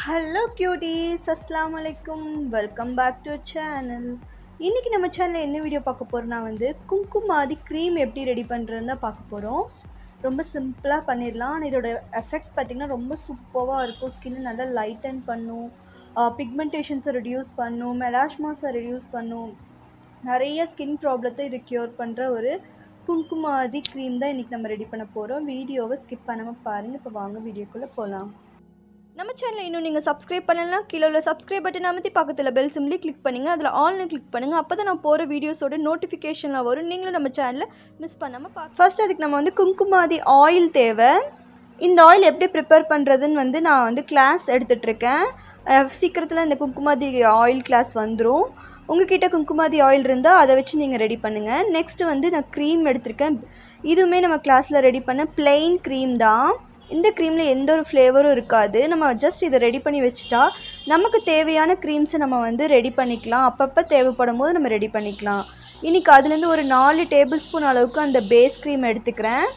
Hello cuties, அஸ்ஸலாமு அலைக்கும். Welcome back to channel. இன்றைக்கி நம்ம சேனலில் என்ன வீடியோ பார்க்க போகிறோன்னா குங்குமாதி க்ரீம் எப்படி ரெடி பண்ணுறதுன்னு தான் பார்க்க போகிறோம். ரொம்ப சிம்பிளாக பண்ணிடலாம். ஆனால் இதோட எஃபெக்ட் பார்த்திங்கன்னா ரொம்ப சூப்பராக இருக்கும். ஸ்கின்னை நல்லா லைட்டன் பண்ணும், பிக்மெண்டேஷன்ஸை ரெடியூஸ் பண்ணும், மெலாஸ்மாஸை ரெடியூஸ் பண்ணும். நிறைய ஸ்கின் ப்ராப்ளத்தை இது க்யூர் பண்ணுற ஒரு குங்குமாதி க்ரீம் தான் இன்றைக்கி நம்ம ரெடி பண்ண போகிறோம். வீடியோவை ஸ்கிப் பண்ணாமல் பாருங்கள். இப்போ வாங்க வீடியோக்குள்ளே போகலாம். நம்ம சேனலில் இன்னும் நீங்கள் சப்ஸ்கிரைப் பண்ணலாம். கீழே உள்ள சப்ஸ்கிரைப் பட்டன் அமைத்தி பக்கத்தில் பெல் சிம்லி கிளிக் பண்ணுங்கள். அதில் ஆல்னு கிளிக் பண்ணுங்கள். அப்போ தான் நான் போகிற வீடியோஸோட நோட்டிஃபிகேஷனில் வரும். நீங்களும் நம்ம சேனலில் மிஸ் பண்ணாமல் பார்க்க. ஃபர்ஸ்ட் அதுக்கு நம்ம குங்குமாதி ஆயில் தேவை. இந்த ஆயில் எப்படி ப்ரிப்பேர் பண்ணுறதுன்னு நான் கிளாஸ் எடுத்துகிட்ருக்கேன். சீக்கிரத்தில் இந்த குங்குமாதி ஆயில் கிளாஸ் வந்துடும். உங்கள்கிட்ட குங்குமாதி ஆயில் இருந்தால் அதை வச்சு நீங்கள் ரெடி பண்ணுங்கள். நெக்ஸ்ட்டு நான் க்ரீம் எடுத்திருக்கேன். இதுவுமே நம்ம கிளாஸில் ரெடி பண்ண பிளெயின் க்ரீம் தான். இந்த க்ரீமில் எந்த ஒரு ஃப்ளேவரும் இருக்காது. நம்ம ஜஸ்ட் இதை ரெடி பண்ணி வச்சுட்டா நமக்கு தேவையான க்ரீம்ஸை நம்ம ரெடி பண்ணிக்கலாம். அப்பப்போ தேவைப்படும் போது நம்ம ரெடி பண்ணிக்கலாம். இன்றைக்கி அதுலேருந்து ஒரு 4 டேபிள் ஸ்பூன் அளவுக்கு அந்த பேஸ் க்ரீம் எடுத்துக்கிறேன்.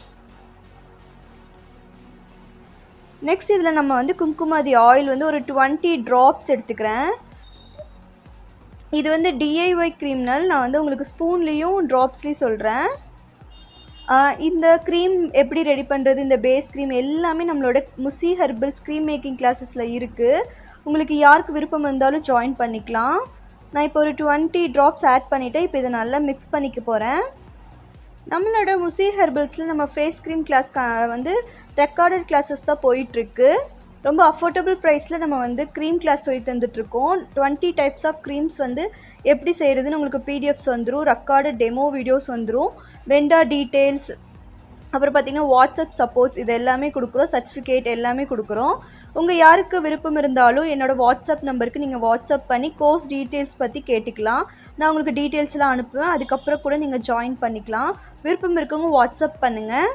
நெக்ஸ்ட் இதில் நம்ம குங்குமாதி ஆயில் ஒரு 20 ட்ராப்ஸ் எடுத்துக்கிறேன். இது டிஐஒய் க்ரீம்னால் நான் உங்களுக்கு ஸ்பூன்லேயும் ட்ராப்ஸ்லேயும் சொல்கிறேன். இந்த க்ரீம் எப்படி ரெடி பண்ணுறது, இந்த பேஸ் க்ரீம் எல்லாமே நம்மளோட முசி ஹெர்பல்ஸ் க்ரீம் மேக்கிங் கிளாஸஸில் இருக்குது. உங்களுக்கு யாருக்கு விருப்பம் இருந்தாலும் ஜாயின் பண்ணிக்கலாம். நான் இப்போ ஒரு 20 ட்ராப்ஸ் ஆட் பண்ணிவிட்டேன். இப்போ இதை நல்லா மிக்ஸ் பண்ணிக்க போகிறேன். நம்மளோட முசி ஹெர்பல்ஸில் நம்ம face cream class recorded classes தான் போயிட்டுருக்கு. ரொம்ப அஃபோர்டபுள் ப்ரைஸில் நம்ம க்ரீம் கிளாஸ் சொல்லி தந்துட்டுருக்கோம். 20 டைப்ஸ் ஆஃப் க்ரீம்ஸ் எப்படி செய்கிறதுன்னு உங்களுக்கு பிடிஎஃப்ஸ் வந்துடும். ரெக்கார்டு டெமோ வீடியோஸ் வந்துடும். வெண்டா டீட்டெயில்ஸ், அப்புறம் பார்த்திங்கன்னா வாட்ஸ்அப் சப்போர்ட்ஸ், இது எல்லாமே கொடுக்குறோம். சர்டிஃபிகேட் எல்லாமே கொடுக்குறோம். உங்கள் யாருக்கு விருப்பம் இருந்தாலும் என்னோடய வாட்ஸ்அப் நம்பருக்கு நீங்கள் வாட்ஸ்அப் பண்ணி கோர்ஸ் டீட்டெயில்ஸ் பற்றி கேட்டுக்கலாம். நான் உங்களுக்கு டீட்டெயில்ஸ்லாம் அனுப்புவேன். அதுக்கப்புறம் கூட நீங்கள் ஜாயின் பண்ணிக்கலாம். விருப்பம் இருக்கவங்க வாட்ஸ்அப் பண்ணுங்கள்.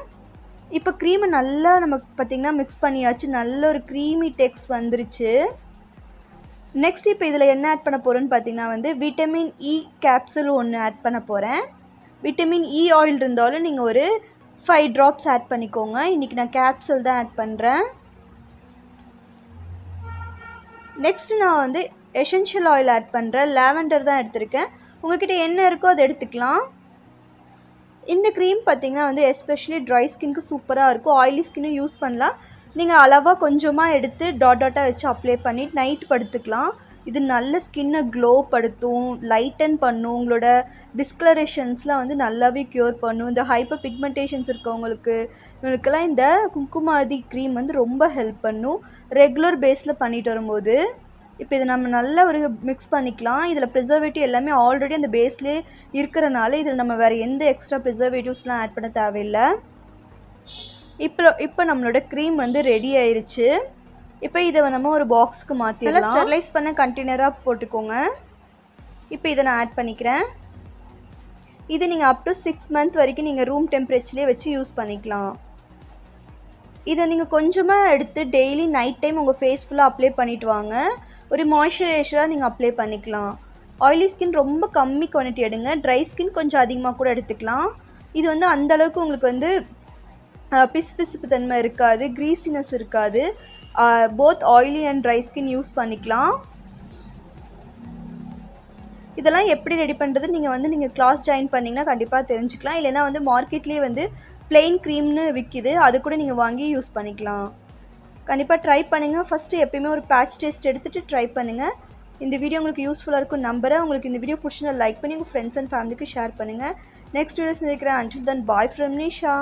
இப்போ க்ரீமை நல்லா நம்ம பார்த்திங்கன்னா மிக்ஸ் பண்ணியாச்சு. நல்ல ஒரு க்ரீமி டெக்ஸ்ட் வந்துருச்சு. நெக்ஸ்ட் இப்போ இதில் என்ன ஆட் பண்ண போகிறோன்னு பார்த்திங்கன்னா விட்டமின் இ கேப்சூல் ஒன்று ஆட் பண்ண போகிறேன். விட்டமின் இ ஆயில் இருந்தாலும் நீங்கள் ஒரு 5 ட்ராப்ஸ் ஆட் பண்ணிக்கோங்க. இன்றைக்கி நான் கேப்சூல் தான் ஆட் பண்ணுறேன். நெக்ஸ்ட்டு நான் எசென்ஷியல் ஆயில் ஆட் பண்ணுறேன். லாவெண்டர் தான் எடுத்திருக்கேன். உங்கள்கிட்ட என்ன இருக்கோ அதை எடுத்துக்கலாம். இந்த க்ரீம் பார்த்திங்கன்னா எஸ்பெஷலி ட்ரை ஸ்கின்க்கு சூப்பராக இருக்கும். ஆயிலி ஸ்கின்னும் யூஸ் பண்ணலாம். நீங்கள் அளவாக கொஞ்சமாக எடுத்து டாட்டாக வச்சு அப்ளை பண்ணிவிட்டு நைட் படுத்துக்கலாம். இது நல்ல ஸ்கின்னை க்ளோ படுத்தும், லைட்டன் பண்ணும். உங்களோட டிஸ்கலரேஷன்ஸ்லாம் நல்லாவே க்யூர் பண்ணும். இந்த ஹைப்பர் பிக்மெண்டேஷன்ஸ் இவங்களுக்கெல்லாம் இந்த குங்குமாதி க்ரீம் ரொம்ப ஹெல்ப் பண்ணும் ரெகுலர் பேஸில் பண்ணிட்டு வரும்போது. இப்போ இதை நம்ம நல்லா ஒரு மிக்ஸ் பண்ணிக்கலாம். இதில் ப்ரிசர்வேட்டிவ் எல்லாமே ஆல்ரெடி அந்த பேஸ்லேயே இருக்கிறனால இதில் நம்ம வேறு எந்த எக்ஸ்ட்ரா ப்ரிசர்வேட்டிவ்ஸ்லாம் ஆட் பண்ண தேவையில்லை. இப்போ நம்மளோட க்ரீம் ரெடி ஆயிடுச்சு. இப்போ இதை நம்ம ஒரு பாக்ஸுக்கு மாற்றிடலாம். ஸ்டெர்லைஸ் பண்ண கண்டெய்னராக போட்டுக்கோங்க. இப்போ இதை நான் ஆட் பண்ணிக்கிறேன். இது நீங்கள் அப் டு 6 மந்த் வரைக்கும் நீங்கள் ரூம் டெம்பரேச்சர்லேயே வச்சு யூஸ் பண்ணிக்கலாம். இதை நீங்கள் கொஞ்சமாக எடுத்து டெய்லி நைட் டைம் உங்கள் ஃபேஸ் ஃபுல்லாக அப்ளை பண்ணிவிட்டு வாங்க. ஒரு மாய்ஸ்சரைசராக நீங்கள் அப்ளை பண்ணிக்கலாம். ஆயிலி ஸ்கின் ரொம்ப கம்மி குவான்டிட்டி எடுங்க. ட்ரை ஸ்கின் கொஞ்சம் அதிகமாக கூட எடுத்துக்கலாம். இது அந்தளவுக்கு உங்களுக்கு பிசுபிசுப்பு தன்மை இருக்காது, க்ரீஸினஸ் இருக்காது. Both oily and dry skin use பண்ணிக்கலாம். இதெல்லாம் எப்படி ரெடி பண்ணுறது நீங்கள் கிளாஸ் ஜாயின் பண்ணிங்கன்னா கண்டிப்பாக தெரிஞ்சுக்கலாம். இல்லைனா மார்க்கெட்லேயே பிளெயின் க்ரீம்னு விற்கிது. அது கூட நீங்கள் வாங்கி யூஸ் பண்ணிக்கலாம். கண்டிப்பாக ட்ரை பண்ணுங்கள். ஃபஸ்ட்டு எப்பயுமே ஒரு பேட்ச் டெஸ்ட் எடுத்துகிட்டு ட்ரை பண்ணுங்கள். இந்த வீடியோ உங்களுக்கு யூஸ்ஃபுல்லாக இருக்கும் நம்புறேன். உங்களுக்கு இந்த வீடியோ பிடிச்சினா லைக் பண்ணி உங்கள் ஃப்ரெண்ட்ஸ் அண்ட் ஃபேமிலிக்கு ஷேர் பண்ணுங்கள். நெக்ஸ்ட் வீடியோஸ் நினைக்கிறேன். Until then bye from Nisha.